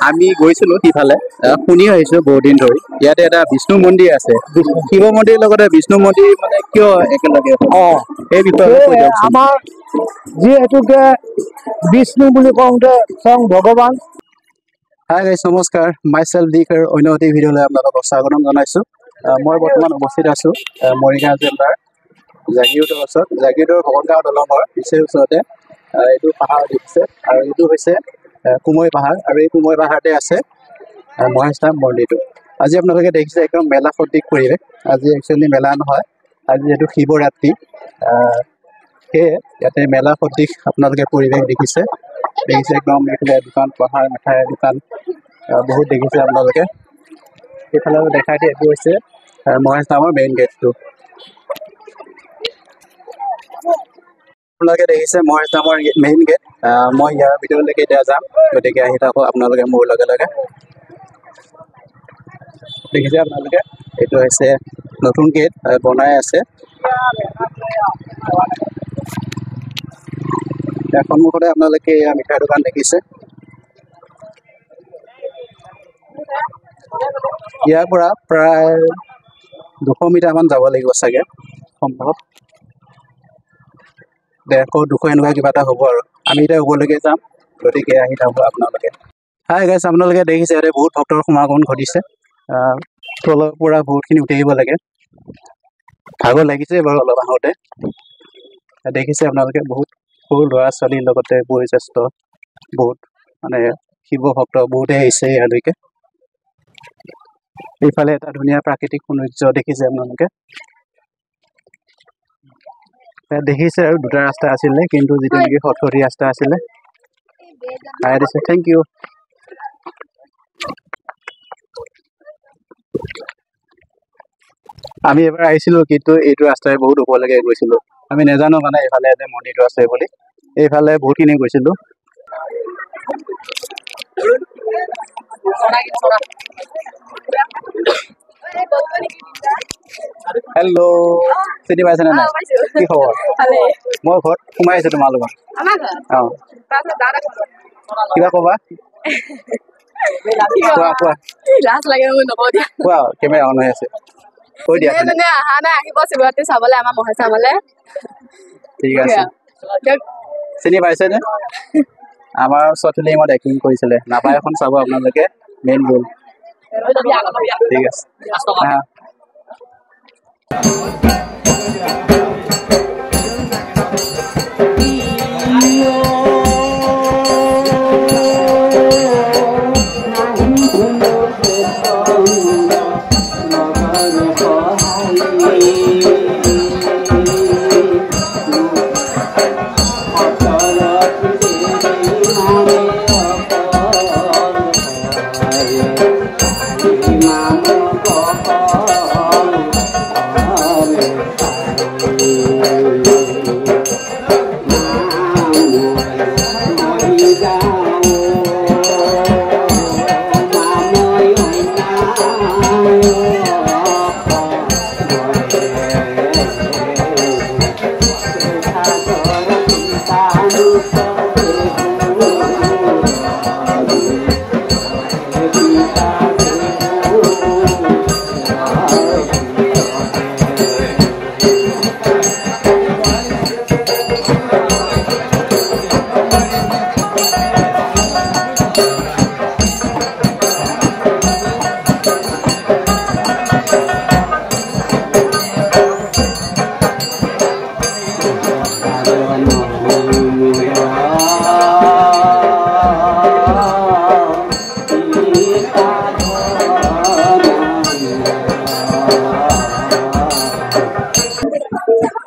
আমি গৈছিলো সিফালে শুনি আহিছো বহুত দিন ধৰি ইয়াতে এটা বিষ্ণু মন্দিৰ আছে শিৱ মন্দিৰৰ লগতে বিষ্ণু মন্দিৰ মানে কিয় একেলগে এই বিষয়ে আমাৰ যিহেতুকে বিষ্ণু বুলি কওঁতে স্বয়ং ভগৱান। হাই গাইছ নমস্কাৰ মাইছেল্ফ দিকাৰ অন্য এটি ভিডিঅ'লৈ আপোনালোকক স্বাগতম জনাইছোঁ। মই বৰ্তমান উপস্থিত আছোঁ মৰিগাঁও জিলাৰ জাগিৰোডৰ ওচৰত জাগিৰোডৰ ভকতগাঁও দলঙৰ নিচেই ওচৰতে এইটো পাহাৰ দেখিছে আৰু এইটো হৈছে কুমৈ পাহাৰ আৰু এই কুমৈ পাহাৰতে আছে মহেশ ধাম মন্দিৰটো। আজি আপোনালোকে দেখিছে একদম মেলা সদৃশ পৰিৱেশ। আজি একচুৱেলি মেলা নহয়, আজি যিহেতু শিৱৰাত্ৰি সেয়ে ইয়াতে মেলা সদৃশ আপোনালোকে পৰিৱেশ দেখিছে একদম এইফালে দোকান পাহাৰ মিঠাই দোকান বহুত দেখিছে আপোনালোকে। এইফালে দেখাই দিয়ে এইটো হৈছে মহেশ ধামৰ মেইন গেটটো। আপোনালোকে দেখিছে মহেশ ধামৰ মেইন গেট। মই ইয়াৰ ভিতৰলৈকে এতিয়া যাম, গতিকে আহি থাকক আপোনালোকে মোৰ লগে লগে। দেখিছে আপোনালোকে এইটো হৈছে নতুন গেট বনাই আছে। ইয়াৰ সন্মুখতে আপোনালোকে ইয়াৰ মিঠাই দোকান দেখিছে। ইয়াৰ পৰা প্ৰায় 200 মিটাৰমান যাব লাগিব চাগে, সম্ভৱ 150-200 এনেকুৱা কিবা এটা হ'ব আৰু আমি এতিয়া ওপৰলৈকে যাম, গতিকে আহি থাকক আপোনালোকে। হাই গাইছ, আপোনালোকে দেখিছে ইয়াতে বহুত ভক্তৰ সমাগম ঘটিছে। তলৰ পৰা বহুতখিনি উঠি আহিব লাগে, ভাগৰ লাগিছে বাৰু অলপ আহোঁতে। দেখিছে আপোনালোকে বহুত সৰু ল'ৰা ছোৱালীৰ লগতে বয়োজ্যেষ্ঠ বহুত মানে শিৱ ভক্ত বহুতে আহিছে ইয়ালৈকে। এইফালে এটা ধুনীয়া প্ৰাকৃতিক সৌন্দৰ্য দেখিছে আপোনালোকে। দেখিছে আৰু দুটা ৰাস্তা আছিলে, কিন্তু যিটো নেকি সৎসৰি ৰাস্তা আছিলে দিছে। Thank you. আমি এবাৰ আহিছিলোঁ, কিন্তু এইটো ৰাস্তাৰে বহুত ওপৰলৈকে গৈছিলোঁ। আমি নাজানো মানে এইফালে এটা মন্দিৰটো আছে বুলি, এইফালে বহুতখিনি গৈছিলোঁ। হেল্ল', চিনি পাইছেনে নাই? কি খবৰ? মই ঘৰত সোমাই আছোঁ তোমাৰ লগত। কিবা ক'বা? কোৱা কোৱা কোৱা, কেমেৰা অন হৈ আছে। কৈ দিয়া। অহা নাই, আহিব শিৱৰাত্ৰি চাবলৈ আমাৰ মহেশ ধামলৈ। ঠিক আছে। চিনি পাইছেনে? আমাৰ শ্বৰ্ট ফিল্মত এক্টিং কৰিছিলে, নাপায় এখন চাব আপোনালোকে, মেইন ৰোল। ঠিক আছে।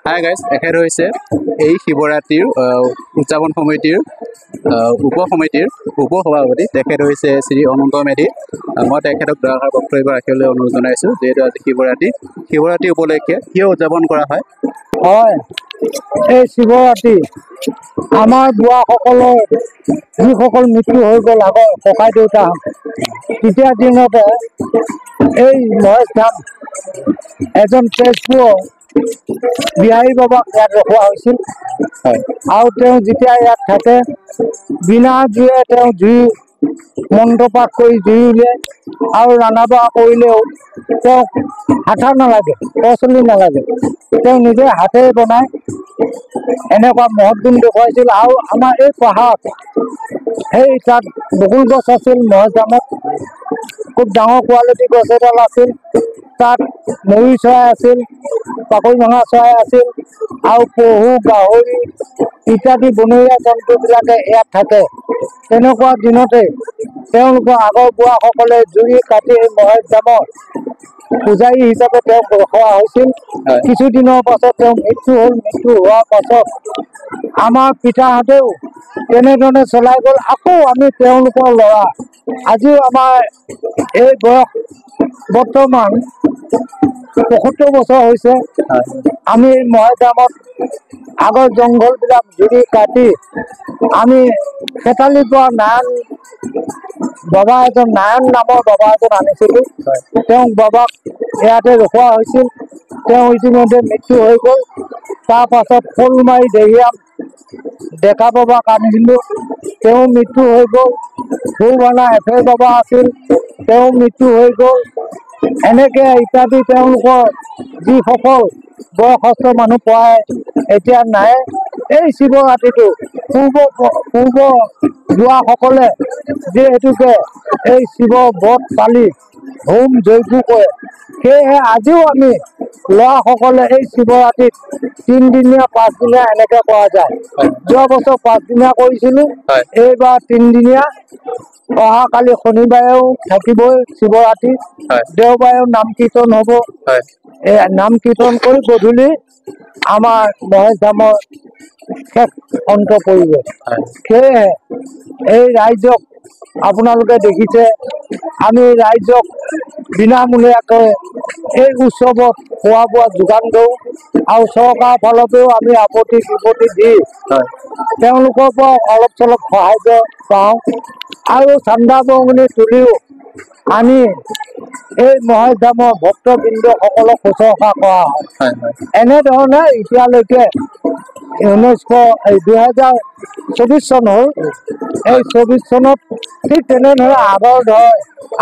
হাই গাইছ, এখেত হৈছে এই শিৱৰাত্ৰিৰ উদযাপন সমিতিৰ উপসভাপতি। তেখেত হৈছে শ্ৰী অনন্ত মেধি। মই তেখেতক দৰাষাৰ বক্তব্য ৰাখিবলৈ অনুৰোধ জনাইছোঁ, যিহেতু আজি শিৱৰাত্ৰি উপলক্ষে কিয় উদযাপন কৰা হয়? হয়, এই শিৱৰাত্ৰি আমাৰ বুঢ়াসকলৰ যিসকল মৃত্যু হৈ গ'ল আগৰ ককাই দেউতা, তেতিয়া দিনতে এই মহেশ ধাম এজন তেজপুৰৰ বিহাৰী বাবাক ইয়াত ৰখোৱা হৈছিল। আৰু তেওঁ যেতিয়া ইয়াত থাকে, বিনা জুয়ে তেওঁ জুই মন্ত্ৰ পাঠ কৰি জুই উলিয়াই আৰু ৰন্ধা বঢ়া কৰিলেও তেওঁক হাঠা নালাগে, পাচলি নালাগে, তেওঁ নিজে হাতেৰে বনাই এনেকুৱা মহৎ গুণ দেখুৱাইছিল। আৰু আমাৰ এই পাহাৰত সেই তাত বকুল গছ আছিল, মহেশজামত খুব ডাঙৰ কোৱালিটি গছ এডাল আছিল, তাত ময়ূৰ চৰাই আছিল, পাকৰি ভঙা চৰাই আছিল আৰু পহু গাহৰি ইত্যাদি বনৰীয়া জন্তুবিলাকে ইয়াত থাকে। তেনেকুৱা দিনতে তেওঁলোকৰ আগৰ বুঢ়াসকলে জুই কাটি মহেশজামৰ পূজাৰী হিচাপে তেওঁক ৰখোৱা হৈছিল। কিছুদিনৰ পাছত তেওঁ মৃত্যু হ'ল। মৃত্যু হোৱাৰ পাছত আমাৰ পিতাহঁতেও তেনেধৰণে চলাই গ'ল। আকৌ আমি তেওঁলোকৰ ল'ৰা, আজিও আমাৰ এই বয়স বৰ্তমান ৭৫ বছৰ হৈছে। আমি মহেশজামত আগৰ জংঘলবিলাক জুৰি কাটি আমি খেতালিৰ পৰা নাৰায়ণ নামৰ বাবা এজন আনিছিলোঁ। তেওঁক বাবাক ইয়াতে ৰখোৱা হৈছিল। তেওঁ ইতিমধ্যে মৃত্যু হৈ গ'ল। তাৰ পাছত শ'লমাৰী দেহিয়াম ডেকা বাবাক আনিছিলোঁ, তেওঁ মৃত্যু হৈ গ'ল। ফুলবানা এফে বাবা আছিল, তেওঁ মৃত্যু হৈ গ'ল। এনেকে ইত্যাদি তেওঁলোকৰ যিসকল বয়সস্থ মানুহ প্ৰায় এতিয়া নাই। এই শিৱৰাত্ৰিটো পূৰ্ব যোৱাসকলে যিহেতুকে এই শিৱ ব্ৰত পালি হোম যজ্ঞ কৰে, সেয়েহে আজিও আমি ল'ৰাসকলে এই শিৱৰাত্ৰিত 3 দিনীয়া 5 দিনীয়া এনেকে কৰা যায়। যোৱা বছৰ 5 দিনীয়া কৰিছিলোঁ, এইবাৰ 3 দিনীয়া। অহাকালি শনিবাৰেও থাকিবই শিৱৰাত্ৰি, দেওবাৰেও নাম কীৰ্তন হ'ব। নাম কীৰ্তন কৰি গধূলি আমাৰ মহেশজামৰ শেষ অন্ত পৰিব। সেয়েহে এই ৰাইজক আপোনালোকে দেখিছে, আমি ৰাইজক বিনামূলীয়াকৈ এই উৎসৱত খোৱা বোৱা যোগান দিওঁ আৰু চৰকাৰৰ ফালৰ পৰাও আমি আপত্তি বিপত্তি দি তেওঁলোকৰ পৰা অলপ চলপ সাহাৰ্য পাওঁ আৰু চান্দা বৰঙণি তুলিও আমি এই মহেশজামৰ ভক্তবৃন্দসকলক শুশ্ৰূষা কৰা হয়। এনেধৰণে এতিয়ালৈকে 2024 চন হ'ল। এই 24 চনত ঠিক তেনেদৰে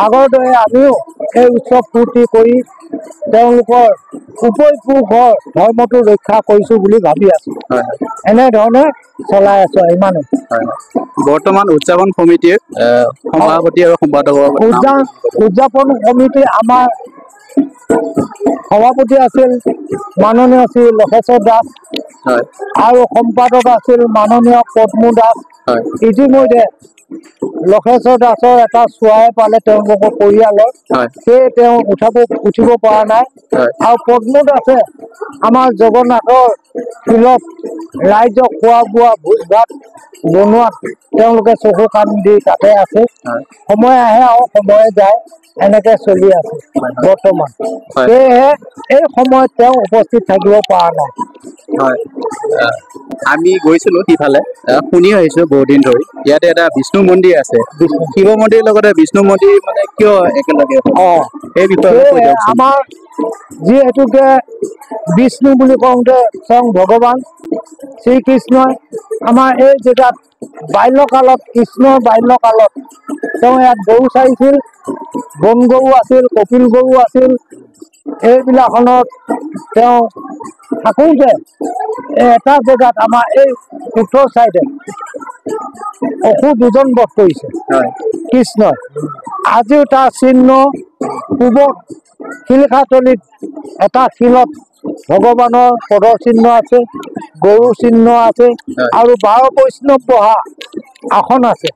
আগৰ দৰে আমিও এই উৎসৱ ফূৰ্তি কৰি তেওঁলোকৰ উপপুৰুষৰ ধৰ্মটো ৰক্ষা কৰিছোঁ বুলি ভাবি আছোঁ। এনেধৰণে চলাই আছোঁ। ইমানে বৰ্তমান উদযাপন সমিতিৰ সভাপতি আৰু সম্পাদকৰ উদযাপন সমিতি আমাৰ সভাপতি আছিল মাননীয় শ্ৰী লক্ষেশ্বৰ দাস আৰু সম্পাদক আছিল মাননীয় পদ্মু দাস। ইতিমধ্যে লক্ষেশ্বৰ দাসৰ এটা চোৱাই পালে তেওঁলোকৰ পৰিয়ালৰ, সেয়ে তেওঁ উঠিব পৰা নাই। আৰু পদ্মু দাসে আমাৰ জগন্নাথৰ ফিল্ডত ৰাইজক খোৱা বোৱা ভোজ ভাত বনোৱাত তেওঁলোকে চকু কাণ দি তাতে আছে। সময় আহে আৰু সময় যায়, এনেকে চলি আছে বৰ্তমান। সেয়েহে এই সময়ত তেওঁ উপস্থিত থাকিব পৰা নাই। আমি গৈছিলোঁ সিফালে, শুনি আহিছোঁ বহুদিন ধৰি ইয়াতে এটা বিষ্ণু মন্দিৰ আছে। শিৱ মন্দিৰৰ লগতে বিষ্ণু মন্দিৰ মানে কিয় একেলগে? এই বিষয়ে আমাৰ যিহেতুকে বিষ্ণু বুলি কওঁতে স্বয়ং ভগৱান শ্ৰীকৃষ্ণই আমাৰ এই জেগাত বাল্যকালত, কৃষ্ণৰ বাল্যকালত তেওঁ ইয়াত গৰু চাৰিছিল, বন গৰু আছিল, কপিল গৰু আছিল। এইবিলাকত তেওঁ থাকোঁতে এটা জেগাত আমাৰ এই উত্তৰ চাইডে অসুৰ 2জন বধ কৰিছে কৃষ্ণই। আজিও তাৰ চিহ্ন পূবত শিলখাতলিত এটা শিলত ভগৱানৰ পদৰ চিহ্ন আছে, গৰুৰ চিহ্ন আছে আৰু 12 বৈষ্ণৱ বহা আসন আছে।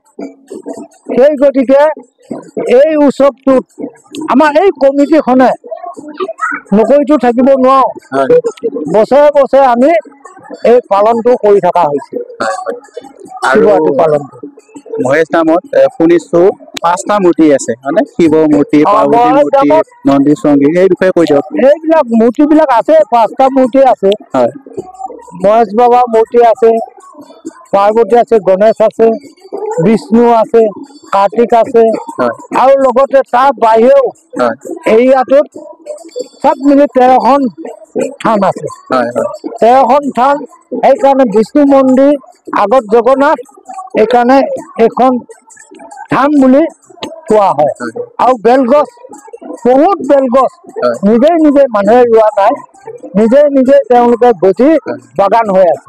সেই গতিকে এই উৎসৱটোত আমাৰ এই কমিটিখনে নকৰিতো থাকিব নোৱাৰোঁ। বছৰে বছৰে আমি এই পালনটো কৰি থকা হৈছে। শিৱৰাত্ৰি পালনটো মহেশজামত শুনিছোঁ 5টা মূৰ্তি আছে, মানে শিৱ মূৰ্তি, পাৰ্বতী মূৰ্তি, নন্দী চংগী, এই বিষয়ে কৈ দিয়ক। এইবিলাক মূৰ্তিবিলাক আছে, 5টা মূৰ্তি আছে। মহেশ বাবাৰ মূৰ্তি আছে, পাৰ্বতী আছে, গণেশ আছে, বিষ্ণু আছে, কাৰ্তিক আছে আৰু লগতে তাৰ বাহিৰেও এৰিয়াটোত চব মিলি 13খন থান আছে। 13খন থান, সেইকাৰণে বিষ্ণু মন্দিৰ আগত জগন্নাথ, এইকাৰণে এইখন থান ধাম বুলি কোৱা হয় আৰু বেলগছ বহুত বেলগছ নিজে নিজে মানুহে ৰোৱা নাই নিজে নিজে তেওঁলোকে গজি বাগান হৈ আছে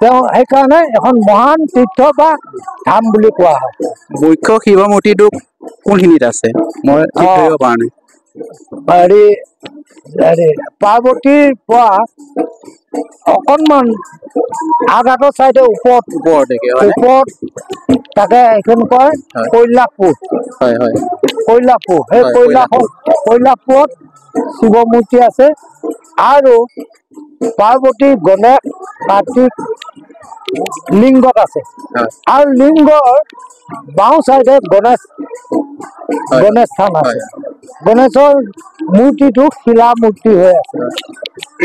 তেওঁ সেইকাৰণে এখন মহান তীৰ্থ বা ধাম বুলি কোৱা হয় মুখ্য শিৱ মূৰ্তিটো কোনখিনিত আছে মই ঠিক ধৰিব পৰা নাই হেৰি হেৰি পাৰ্বতীৰ পৰা অকণমান আঘাটৰ চাইডে ওপৰত ওপৰলৈকে হয় ওপৰত তাকে এইখন কয় কৈলাশপুৰ হয় হয় কৈলাশপুৰ সেই হয়, কৈলাশপুৰত শিৱ মূৰ্তি আছে আৰু পাৰ্বতী গণেশ কাৰ্তিক লিংগত আছে হয় আৰু লিংগৰ বাওঁ চাইডে গণেশ থান আছে হয় গণেশৰ মূৰ্তিটো শিলা মূৰ্তি হৈ আছে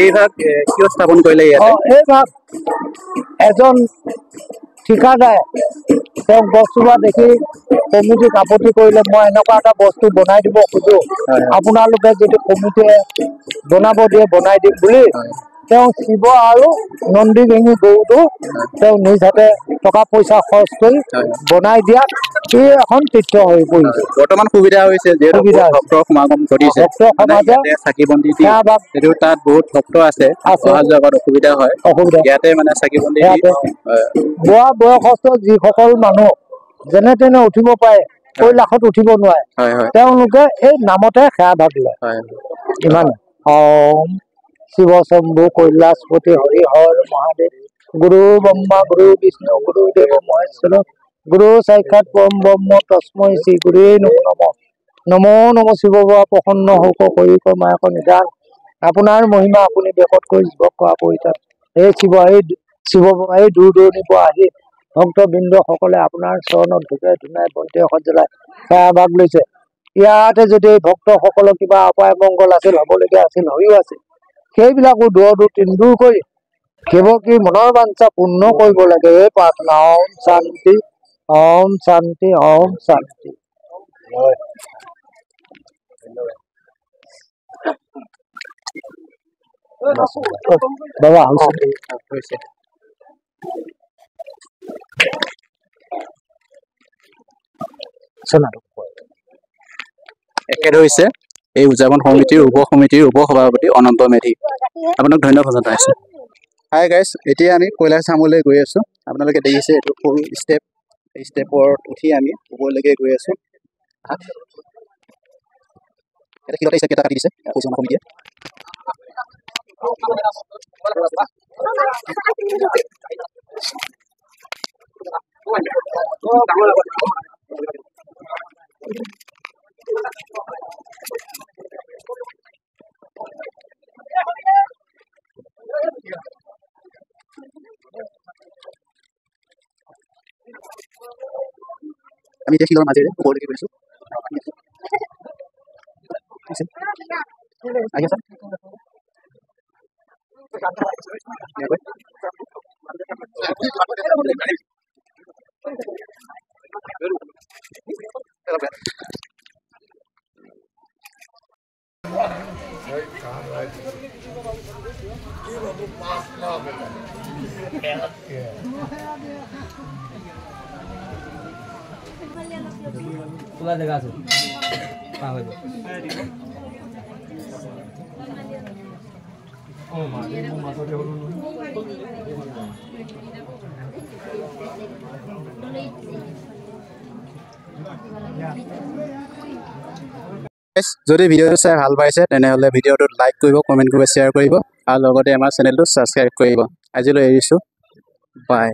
এইভাগ কিয় স্থাপন কৰিলে ইয়াতে এই ভাগ এজন ঠিকাদাৰে তেওঁক বস্তুবোৰ দেখি কমিটিক আপত্তি কৰিলে মই এনেকুৱা এটা বস্তু বনাই দিব খোজো আপোনালোকে যদি কমিটিয়ে বনাব দিয়ে বনাই দিম বুলি তেওঁ শিৱ আৰু নন্দী ভেঙি গৰুটো তেওঁ নিজ হাতে টকা পইচা খৰচ কৰি বনাই দিয়াত ই এখন তীৰ্থ হৈ পৰিছে বৰ্তমান সুবিধা হৈছে যিহেতু ভক্তৰ সমাগম ঘটিছে ভক্ত সমাজে চাকি বন্তি দি যদিও তাত বহুত ভক্ত আছে অহা যোৱা কৰাত অসুবিধা হয় ইয়াতে মানে চাকি বন্তি দি বুঢ়া বয়সস্থ যিসকল মানুহ যেনে তেনে উঠিব পাৰে কৈলাশত উঠিব নোৱাৰে তেওঁলোকে এই নামতে সেৱা ভাগ লয় ইমান ওম শিৱ শম্ভু কৈলাশপতি হৰি হৰ মহাদেৱ গুৰু ব্ৰহ্মা গুৰু বিষ্ণু গুৰু দেৱ মহেশ্বৰ গুৰু সাক্ষাৎ পৰম ব্ৰহ্ম তস্মৈ শ্ৰী গুৰুৱে নমঃ নমো নম শিৱ বাবা প্ৰসন্ন হওক কৰি মায়ক নিদান আপোনাৰ মহিমা আপুনি বেকতকৈ জীৱক কৰা পৰিতান এই শিৱ এই দূৰ দূৰণিৰ পৰা আহি ভক্তবৃন্দসকলে আপোনাৰ চৰণত ধূপে ধুনাই বন্তি জ্বলাই সেৱা ভাগ লৈছে ইয়াতে যদি ভক্তসকলৰ কিবা অপায় মংগল আছিল হ'বলগীয়া আছিল হৈও আছিল সেইবিলাকো দূৰ দূৰ কৰি কেৱল কি মনৰ বাঞ্ছা পূৰ্ণ কৰিব লাগে এই প্ৰাৰ্থনা ওম শান্তি ওম শান্তি ওম শান্তি বাবা হৈছে এখেত হৈছে এই উদযাপন সমিতিৰ উপ সমিতিৰ উপ সভাপতি অনন্ত মেধি আপোনাক ধন্যবাদ জনাইছো হাই গাইজ এতিয়া আমি কৈলাশ ধামলৈ গৈ আছো আপোনালোকে দেখিছে এইটো সৰু ষ্টেপ এই ষ্টেপত উঠি আমি ওপৰলৈকে গৈ আছো এটা শিলতে ষ্টেপ এটা কাটি দিছে পৰিচালনা সমিতিয়ে আমি এতিয়া শিলৰ মাজেৰে ওপৰলৈকে গৈ আছো আহি আছা খোলা জায়গা আছে পার হয়ে যাবে ও মা মাথাতে হলো যদি ভিডিওটো চাই ভাল পাইছে তেনেহলে ভিডিওটো লাইক কৰিব কমেন্ট কৰিব শ্বেয়াৰ কৰিব আৰু লগতে আমাৰ চেনেলটো ছাবস্ক্ৰাইব কৰিব আজিলৈ এৰিছো বাই